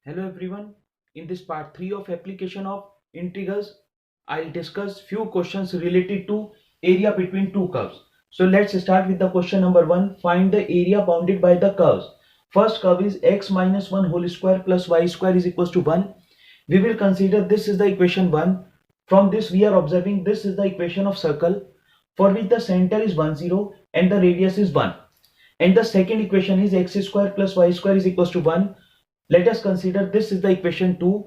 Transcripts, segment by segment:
Hello everyone. In this part 3 of application of integrals, I'll discuss few questions related to area between two curves. So let's start with the question number 1. Find the area bounded by the curves. First curve is x minus 1 whole square plus y square is equals to 1. We will consider this is the equation 1. From this we are observing this is the equation of circle for which the center is 1 0 and the radius is 1. And the second equation is x square plus y square is equals to 1. Let us consider this is the equation 2.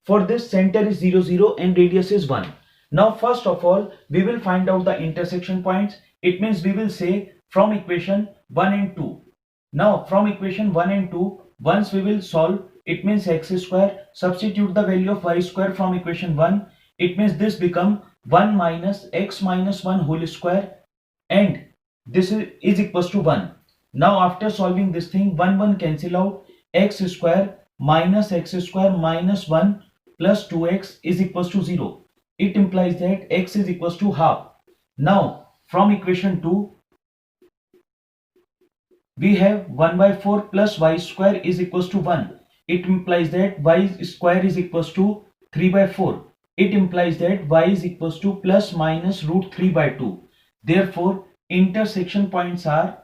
For this center is 0 0 and radius is 1. Now first of all we will find out the intersection points. It means we will say from equation 1 and 2. Now from equation 1 and 2 once we will solve, it means x square, substitute the value of y square from equation 1. It means this become 1 minus x minus 1 whole square and this is equals to 1. Now after solving this thing 1 cancel out, x square minus 1 plus 2x is equals to 0. It implies that x is equals to half. Now from equation 2 we have 1 by 4 plus y square is equals to 1. It implies that y square is equals to 3 by 4. It implies that y is equals to plus minus root 3 by 2. Therefore intersection points are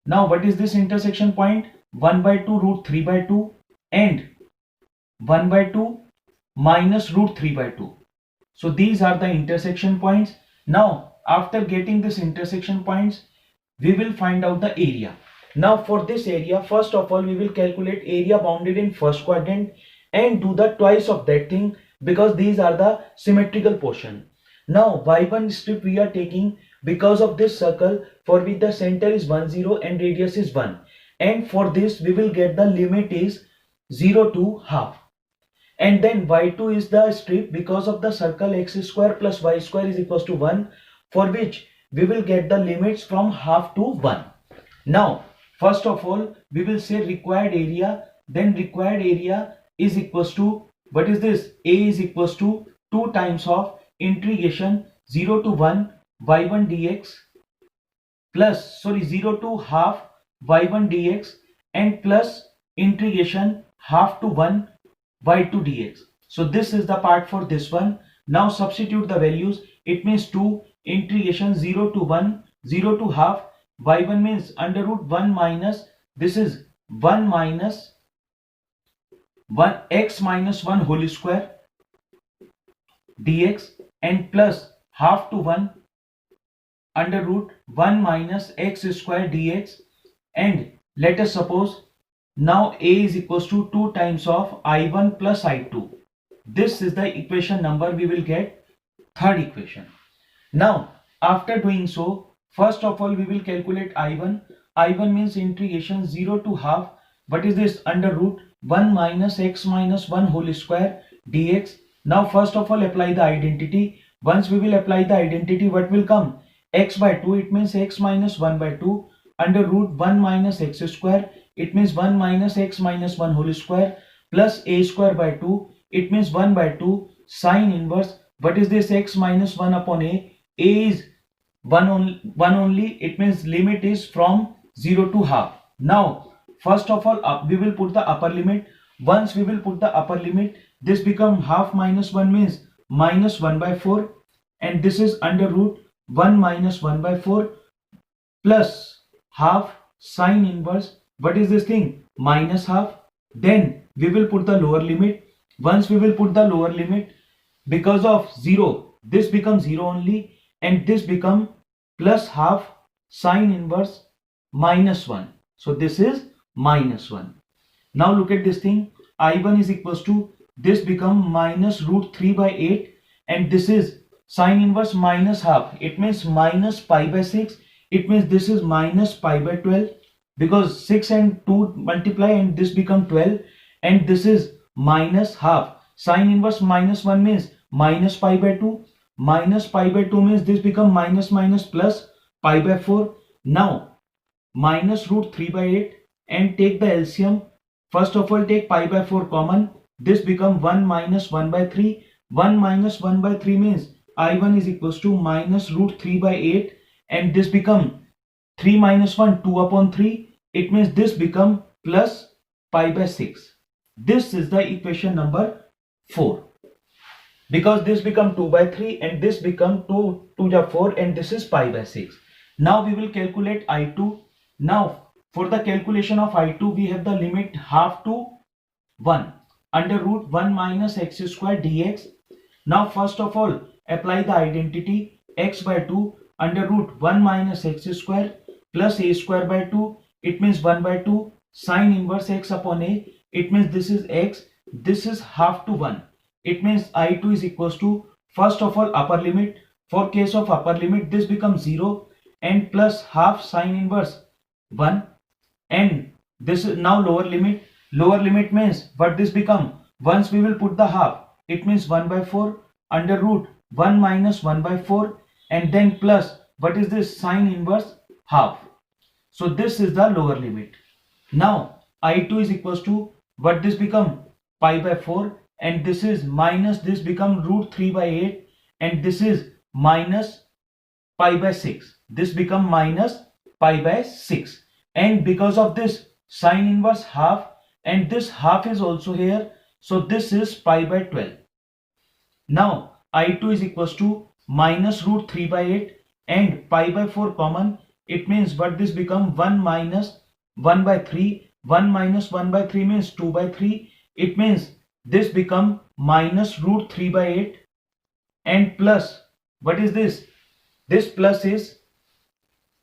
now what is this intersection point? 1 by 2 root 3 by 2 and 1 by 2 minus root 3 by 2. So these are the intersection points. Now after getting this intersection points we will find out the area. Now for this area first of all we will calculate area bounded in first quadrant and do the twice of that thing because these are the symmetrical portion. Now y1 strip we are taking because of this circle for which the center is 1 0 and radius is 1, and for this we will get the limit is 0 to half. And then y2 is the strip because of the circle x square plus y square is equals to 1, for which we will get the limits from half to 1. Now first of all we will say required area, then required area is equals to, what is this, a is equals to 2 times of integration 0 to 1 y1 dx plus 0 to half y1 dx and plus integration half to 1 y2 dx. So this is the part for this one. Now substitute the values. It means 2 integration 0 to 1, 0 to half, y1 means under root 1 minus, this is 1 minus 1 x minus 1 whole square dx and plus half to 1 under root 1 minus x square dx, and let us suppose now a is equals to 2 times of I1 plus I2. This is the equation number we will get, third equation. Now after doing so first of all we will calculate I1. I1 means integration 0 to half, what is this, under root 1 minus x minus 1 whole square dx. Now first of all apply the identity. Once we will apply the identity, what will come, x by 2, it means x minus 1 by 2 under root 1 minus x square, it means 1 minus x minus 1 whole square plus a square by 2, it means 1 by 2 sine inverse, what is this, x minus 1 upon a is 1 only, it means limit is from 0 to half. Now first of all we will put the upper limit. Once we will put the upper limit, this become half minus 1 means minus 1 by 4, and this is under root 1 minus 1 by 4 plus half sine inverse, what is this thing, minus half. Then we will put the lower limit. Once we will put the lower limit, because of 0 this becomes 0 only and this become plus half sine inverse minus 1. So this is minus 1. Now look at this thing, I1 is equals to, this become minus root 3 by 8 and this is sine inverse minus half, it means minus pi by 6, it means this is minus pi by 12 because 6 and 2 multiply and this become 12, and this is minus half sine inverse minus 1 means minus pi by 2, minus pi by 2 means this become minus minus plus pi by 4. Now minus root 3 by 8 and take the LCM. First of all take pi by 4 common, this become 1 minus 1 by 3, 1 minus 1 by 3 means I1 is equals to minus root 3 by 8 and this become 3 minus 1, 2 upon 3. It means this become plus pi by 6. This is the equation number 4. Because this become 2 by 3 and this become 2 to 4 and this is pi by 6. Now we will calculate I2. Now for the calculation of I2 we have the limit half to 1 under root 1 minus x square dx. Now first of all apply the identity x by 2 under root 1 minus x square plus a square by 2. It means 1 by 2 sine inverse x upon a. It means this is x, this is half to 1. It means I2 is equals to, first of all, upper limit. For case of upper limit, this becomes 0 and plus half sine inverse 1. And this is now lower limit. Lower limit means what this become? Once we will put the half, it means 1 by 4 under root 1 minus 1 by 4 and then plus, what is this? Sine inverse half. So this is the lower limit. Now I2 is equals to, what this become? Pi by 4. And this is minus, this become root 3 by 8 and this is minus pi by 6. This become minus pi by 6 and because of this sine inverse half and this half is also here, so this is pi by 12. Now I2 is equals to minus root 3 by 8 and pi by 4 common. It means what this become? 1 minus 1 by 3. 1 minus 1 by 3 means 2 by 3. It means this become minus root 3 by 8 and plus, what is this? This plus is,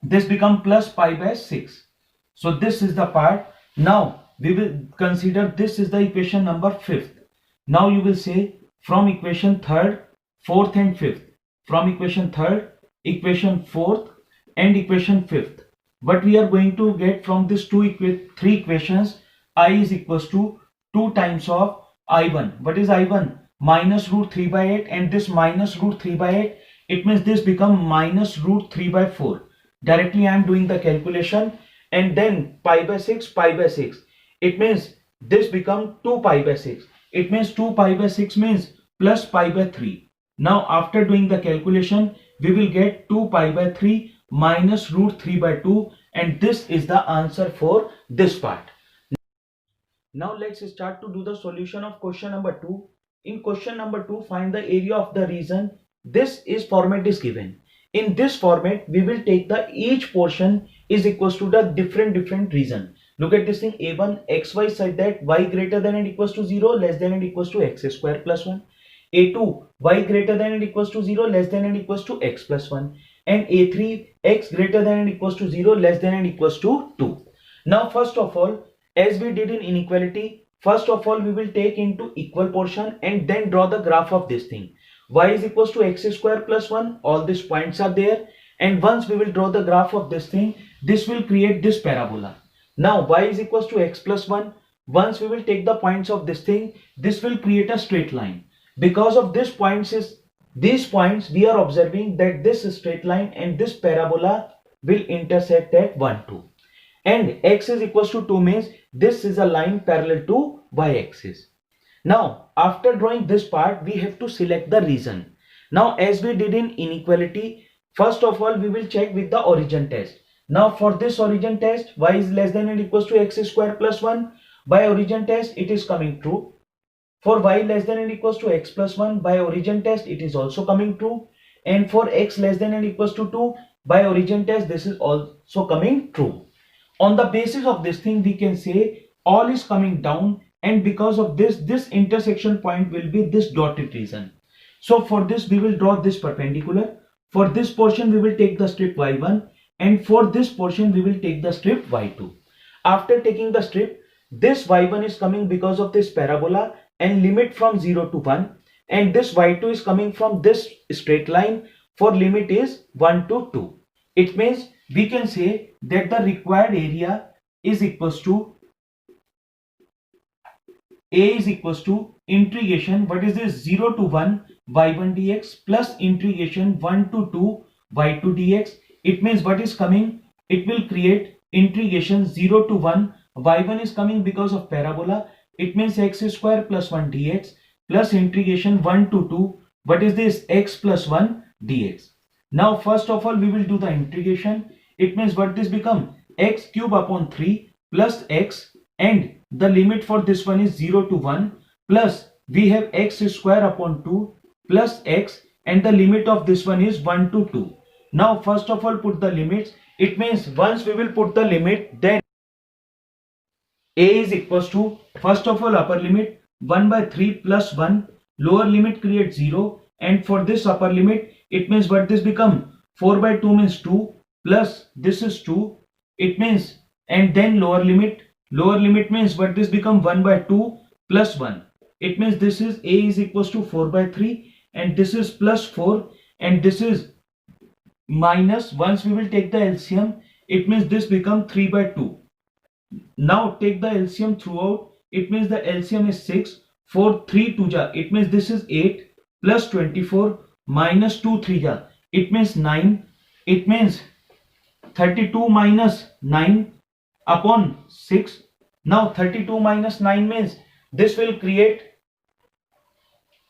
this become plus pi by 6. So this is the part. Now we will consider this is the equation number 5th. Now you will say from equation 3rd, 4th and 5th. From equation 3rd, equation 4th and equation 5th. What we are going to get from these three equations, I is equals to 2 times of I1. What is I1? Minus root 3 by 8 and this minus root 3 by 8. It means this become minus root 3 by 4. Directly I am doing the calculation and then pi by 6, pi by 6. It means this become 2 pi by 6. It means 2 pi by 6 means plus pi by 3. Now after doing the calculation, we will get 2 pi by 3 minus root 3 by 2 and this is the answer for this part. Now let's start to do the solution of question number 2. In question number 2, find the area of the region. This is format is given. In this format, we will take the each portion is equals to the different region. Look at this thing, A1 xy such that y greater than and equals to 0 less than and equals to x square plus 1. A2 y greater than and equals to 0 less than and equals to x plus 1. And A3 x greater than and equals to 0 less than and equals to 2. Now first of all, as we did in inequality, first of all we will take into equal portion and then draw the graph of this thing. Y is equals to x square plus 1. All these points are there. And once we will draw the graph of this thing, this will create this parabola. Now y is equals to x plus 1. Once we will take the points of this thing, this will create a straight line. Because of these points we are observing that this straight line and this parabola will intersect at 1, 2. And x is equals to 2 means this is a line parallel to y-axis. Now after drawing this part, we have to select the region. Now as we did in inequality, first of all we will check with the origin test. Now for this origin test, y is less than and equals to x square plus 1. By origin test it is coming true. For y less than and equals to x plus 1, by origin test it is also coming true. And for x less than and equals to 2, by origin test this is also coming true. On the basis of this thing, we can say all is coming down, and because of this intersection point will be this dotted region. So for this we will draw this perpendicular. For this portion we will take the strip y1 and for this portion we will take the strip y2. After taking the strip, this y1 is coming because of this parabola and limit from 0 to 1, and this y2 is coming from this straight line for limit is 1 to 2. It means we can say that the required area is equals to A is equals to integration, what is this, 0 to 1 y1 dx plus integration 1 to 2 y2 dx. It means what is coming, it will create integration 0 to 1, y1 is coming because of parabola, it means x square plus 1 dx plus integration 1 to 2, what is this, x plus 1 dx. Now first of all we will do the integration. it means what this become? X cube upon 3 plus x, and the limit for this one is 0 to 1, plus we have x square upon 2 plus x, and the limit of this one is 1 to 2. Now first of all put the limits. It means once we will put the limit, then a is equals to, first of all upper limit 1 by 3 plus 1, lower limit create 0, and for this upper limit it means what this become? 4 by 2 means 2 plus this is 2, it means, and then lower limit means what this become? 1 by 2 plus 1, it means this is a is equals to 4 by 3, and this is plus 4, and this is minus, once we will take the LCM, it means this become 3 by 2. Now take the LCM throughout, it means the LCM is 6, 4 3 2 ja, it means this is 8 plus 24 minus 2 3 ja, it means 9, it means 32 minus 9 upon 6. Now 32 minus 9 means this will create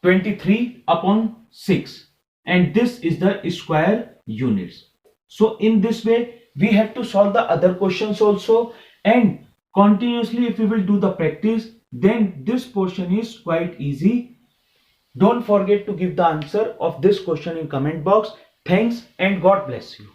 23 upon 6, and this is the square units. So in this way we have to solve the other questions also, and continuously if we will do the practice, then this portion is quite easy. Don't forget to give the answer of this question in comment box. Thanks and God bless you.